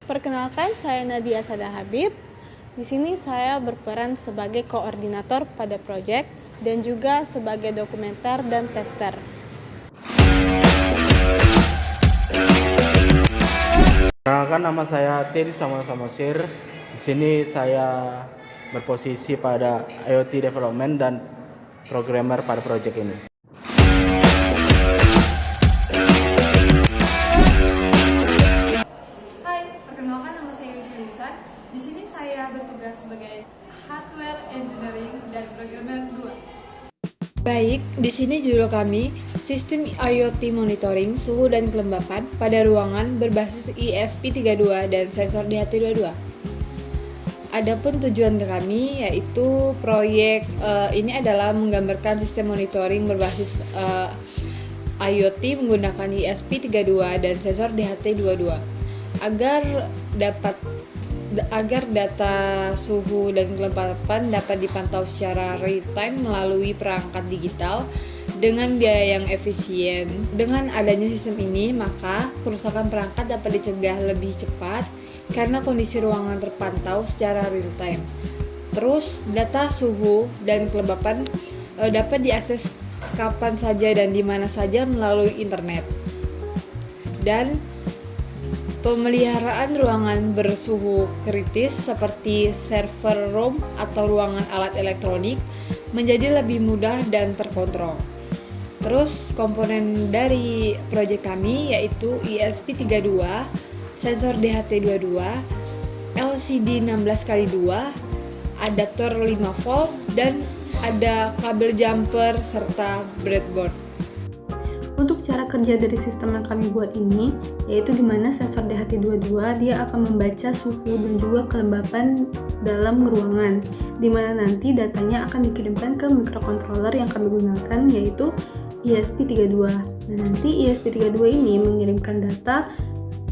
Perkenalkan, saya Nadia Sada Habib. Di sini saya berperan sebagai koordinator pada proyek dan juga sebagai dokumenter dan tester. Perkenalkan, nama saya Teddy sama-sama Sir. Di sini saya berposisi pada IoT development dan programmer pada proyek ini. Hai, perkenalkan nama saya Wisnu Yusan. Di sini saya bertugas sebagai hardware engineering dan programmer 2. Baik, di sini judul kami, Sistem IoT Monitoring Suhu dan Kelembapan pada Ruangan berbasis ESP32 dan sensor DHT22. Adapun tujuan kami yaitu proyek ini adalah menggambarkan sistem monitoring berbasis IoT menggunakan ESP32 dan sensor DHT22 agar data suhu dan kelembapan dapat dipantau secara real time melalui perangkat digital dengan biaya yang efisien. Dengan adanya sistem ini, maka kerusakan perangkat dapat dicegah lebih cepat karena kondisi ruangan terpantau secara real time. Terus, data suhu dan kelembapan dapat diakses kapan saja dan di mana saja melalui internet. Dan pemeliharaan ruangan bersuhu kritis seperti server room atau ruangan alat elektronik menjadi lebih mudah dan terkontrol. Terus komponen dari proyek kami yaitu ESP32, sensor DHT22, LCD 16x2, adaptor 5V, dan ada kabel jumper serta breadboard. Untuk cara kerja dari sistem yang kami buat ini, yaitu di mana sensor DHT22 dia akan membaca suhu dan juga kelembapan dalam ruangan, di mana nanti datanya akan dikirimkan ke microcontroller yang kami gunakan yaitu ESP32. Nah, nanti ESP32 ini mengirimkan data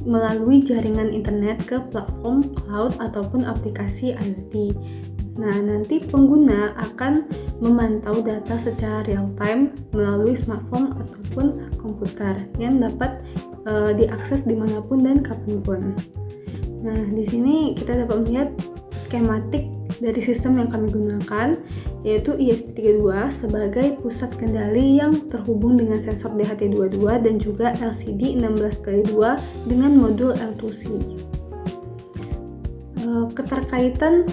melalui jaringan internet ke platform cloud ataupun aplikasi IoT. Nah, nanti pengguna akan memantau data secara real time melalui smartphone ataupun komputer yang dapat diakses dimanapun dan kapanpun. Nah, di sini kita dapat melihat skematik dari sistem yang kami gunakan, yaitu ESP32 sebagai pusat kendali yang terhubung dengan sensor DHT22 dan juga LCD 16x2 dengan modul L2C. Keterkaitan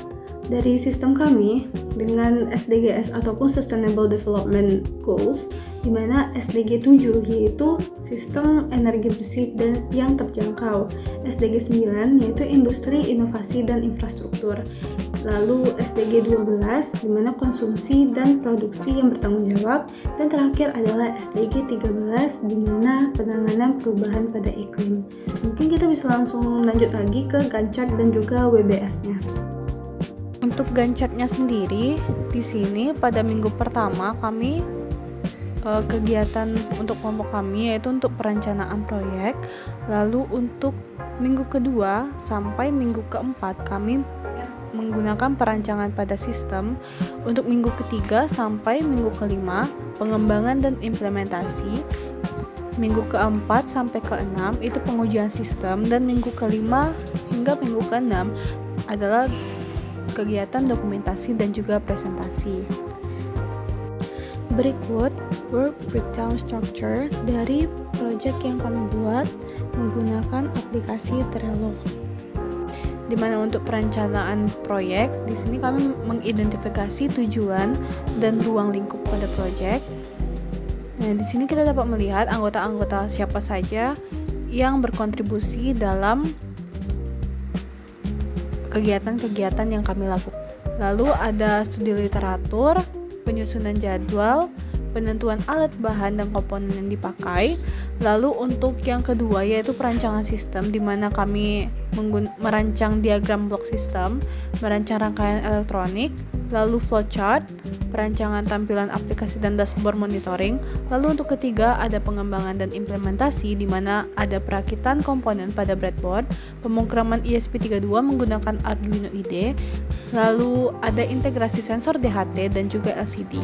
dari sistem kami dengan SDGs ataupun Sustainable Development Goals, di mana SDG 7 yaitu sistem energi bersih dan yang terjangkau, SDG 9 yaitu industri, inovasi dan infrastruktur, lalu SDG 12 di mana konsumsi dan produksi yang bertanggung jawab, dan terakhir adalah SDG 13 di mana penanganan perubahan pada iklim. Mungkin kita bisa langsung lanjut lagi ke Gantt chart dan juga WBS-nya. Untuk Gantt chart-nya sendiri, di sini pada minggu pertama kami kegiatan untuk kelompok kami yaitu untuk perencanaan proyek. Lalu untuk minggu kedua sampai minggu keempat kami menggunakan perancangan pada sistem. Untuk minggu ketiga sampai minggu kelima pengembangan dan implementasi. Minggu keempat sampai keenam itu pengujian sistem, dan minggu kelima hingga minggu keenam adalah kegiatan dokumentasi dan juga presentasi. Berikut work breakdown structure dari project yang kami buat menggunakan aplikasi Trello. Di mana untuk perencanaan proyek, di sini kami mengidentifikasi tujuan dan ruang lingkup pada proyek. Nah, di sini kita dapat melihat anggota-anggota siapa saja yang berkontribusi dalam kegiatan-kegiatan yang kami lakukan. Lalu ada studi literatur, penyusunan jadwal, penentuan alat bahan dan komponen yang dipakai. Lalu untuk yang kedua yaitu perancangan sistem, di mana kami merancang diagram blok sistem, merancang rangkaian elektronik, lalu flowchart, perancangan tampilan aplikasi dan dashboard monitoring. Lalu untuk ketiga ada pengembangan dan implementasi, di mana ada perakitan komponen pada breadboard, pemrograman ESP32 menggunakan Arduino IDE, lalu ada integrasi sensor DHT dan juga LCD.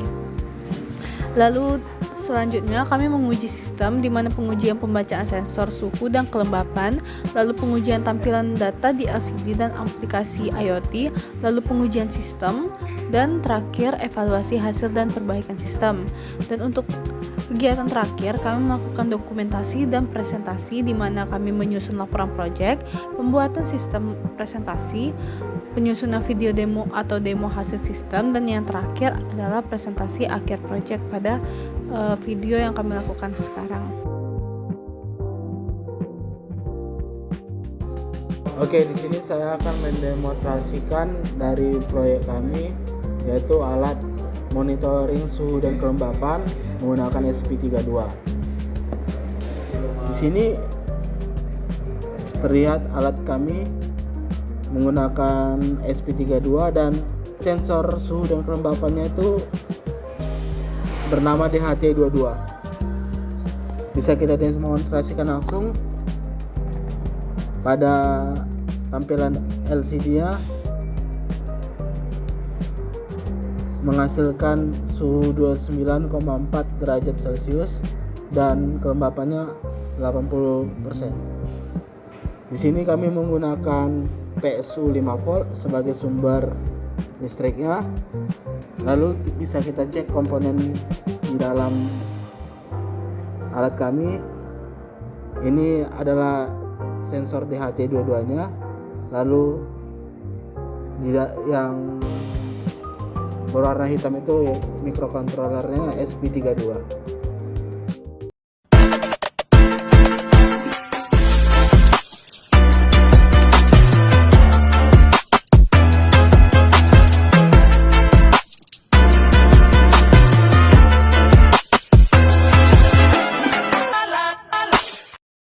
Lalu selanjutnya kami menguji sistem, di mana pengujian pembacaan sensor suhu dan kelembapan, lalu pengujian tampilan data di LCD dan aplikasi IoT, lalu pengujian sistem, dan terakhir evaluasi hasil dan perbaikan sistem. Dan untuk kegiatan terakhir kami melakukan dokumentasi dan presentasi, di mana kami menyusun laporan proyek, pembuatan sistem presentasi, penyusunan video demo atau demo hasil sistem, dan yang terakhir adalah presentasi akhir proyek pada video yang kami lakukan sekarang. Oke, di sini saya akan mendemonstrasikan dari proyek kami, yaitu alat monitoring suhu dan kelembapan menggunakan SP32. Di sini terlihat alat kami menggunakan SP32 dan sensor suhu dan kelembapannya itu bernama DHT22. Bisa kita demonstrasikan langsung pada tampilan LCD-nya, menghasilkan suhu 29,4 derajat Celcius dan kelembapannya 80%. Di sini kami menggunakan PSU 5 volt sebagai sumber listriknya. Lalu bisa kita cek komponen di dalam alat kami. Ini adalah sensor DHT22-nya. Lalu yang berwarna hitam itu mikrokontrolernya SP32.